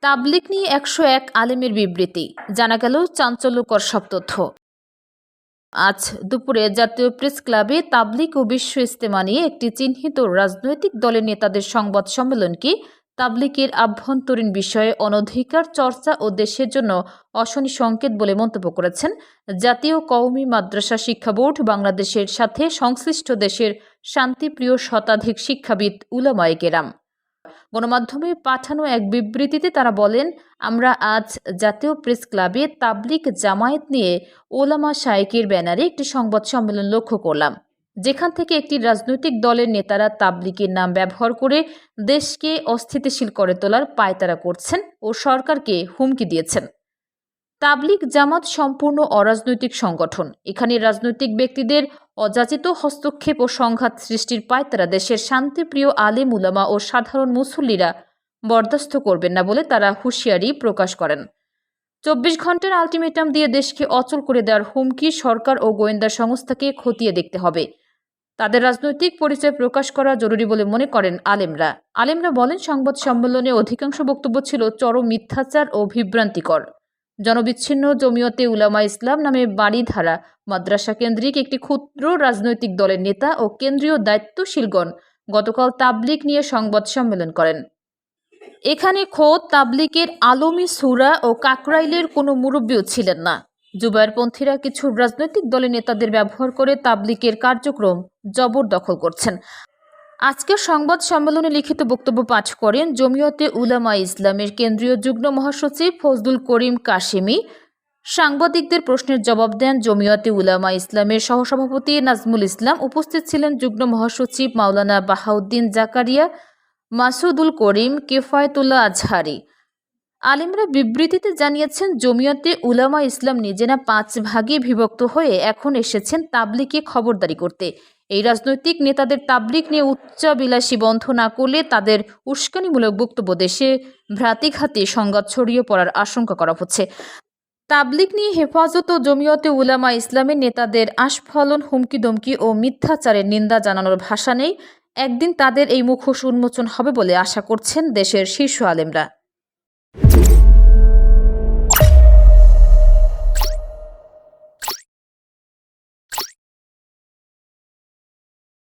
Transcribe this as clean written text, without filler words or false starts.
তাবলিগ নিয়ে ১০১ আলেমের বিবৃতি, জানা গেল চাঞ্চল্যকর সব তথ্য। আজ দুপুরে জাতীয় প্রেস ক্লাবে তাবলিগ ও বিশ্ব ইজতেমা নিয়ে একটি চিহ্নিত রাজনৈতিক দলের নেতাদের সংবাদ সম্মেলনকে তাবলিগের আভ্যন্তরীণ বিষয়ে অনধিকার চর্চা ও দেশের জন্য অশনি সংকেত বলে মন্তব্য করেছেন জাতীয় কওমি মাদ্রাসা শিক্ষা বোর্ড বাংলাদেশের সাথে সংশ্লিষ্ট দেশের শান্তিপ্রিয় শতাধিক শিক্ষাবিদ উলামায়ে কেরাম। গণমাধ্যমে পাঠানো এক বিবৃতিতে তারা বলেন, আমরা আজ জাতীয় প্রেস ক্লাবে তাবলিগ জামায়াত নিয়ে ওলামা শায়েকের ব্যানারে একটি সংবাদ সম্মেলন লক্ষ্য করলাম, যেখান থেকে একটি রাজনৈতিক দলের নেতারা তাবলিগের নাম ব্যবহার করে দেশকে অস্থিতিশীল করে তোলার পায়তারা করছেন ও সরকারকে হুমকি দিয়েছেন। তাবলিগ জামাত সম্পূর্ণ অরাজনৈতিক সংগঠন। এখানে রাজনৈতিক ব্যক্তিদের অযাচিত হস্তক্ষেপ ও সংঘাত সৃষ্টির পায়তারা দেশের শান্তিপ্রিয় আলেম উলামা ও সাধারণ মুসল্লিরা বরদাস্ত করবেন না বলে তারা হুঁশিয়ারি প্রকাশ করেন। ২৪ ঘন্টার আলটিমেটাম দিয়ে দেশকে অচল করে দেওয়ার হুমকি সরকার ও গোয়েন্দা সংস্থাকে খতিয়ে দেখতে হবে। তাদের রাজনৈতিক পরিচয় প্রকাশ করা জরুরি বলে মনে করেন আলেমরা বলেন, সংবাদ সম্মেলনে অধিকাংশ বক্তব্য ছিল চরম মিথ্যাচার ও বিভ্রান্তিকর। জনবিচ্ছিন্ন জমিয়তে উলামা ইসলাম নামে বাড়িধারা মাদ্রাসা কেন্দ্রিক একটি ক্ষুদ্র রাজনৈতিক দলের নেতা ও কেন্দ্রীয় দায়িত্বশীলগণ গতকাল তাবলিগ নিয়ে সংবাদ সম্মেলন করেন। এখানে খোদ তাবলিগের আলমী সুরা ও কাকরাইলের কোনো মুরব্বীও ছিলেন না। জুবায়েরপন্থীরা কিছু রাজনৈতিক দলের নেতাদের ব্যবহার করে তাবলিগের কার্যক্রম জবরদখল করছেন। আজকের সংবাদ সম্মেলনে লিখিত বক্তব্য পাঠ করেন জমিয়তে উলামা ইসলামের কেন্দ্রীয় যুগ্ম মহাসচিব ফজলুল করিম কাশেমি। সাংবাদিকদের প্রশ্নের জবাব দেন জমিয়তে উলামা ইসলামের সহসভাপতি নাজমুল ইসলাম। উপস্থিত ছিলেন যুগ্ম মহাসচিব মাওলানা বাহাউদ্দিন জাকারিয়া, মাসুদুল করিম, কেফায়েতুল্লাহ আজহারি। আলেমরা বিবৃতিতে জানিয়েছেন, জমিয়তে উলামা ইসলাম নিজেরা ৫ ভাগে বিভক্ত হয়ে এখন এসেছেন তাবলিগকে খবরদারি করতে। এই রাজনৈতিক নেতাদের তাবলিগ নিয়ে উচ্চাবিলাসী বন্ধ না করলে তাদের উস্কানিমূলক বক্তব্য দেশে ভ্রাতিঘাতে সংঘাত ছড়িয়ে পড়ার আশঙ্কা করা হচ্ছে। তাবলিগ নিয়ে হেফাজত ও জমিয়তে উলামা ইসলামের নেতাদের আস্ফালন, হুমকি-ধমকি ও মিথ্যাচারের নিন্দা জানানোর ভাষা নেই। একদিন তাদের এই মুখোশ উন্মোচন হবে বলে আশা করছেন দেশের শীর্ষ আলেমরা।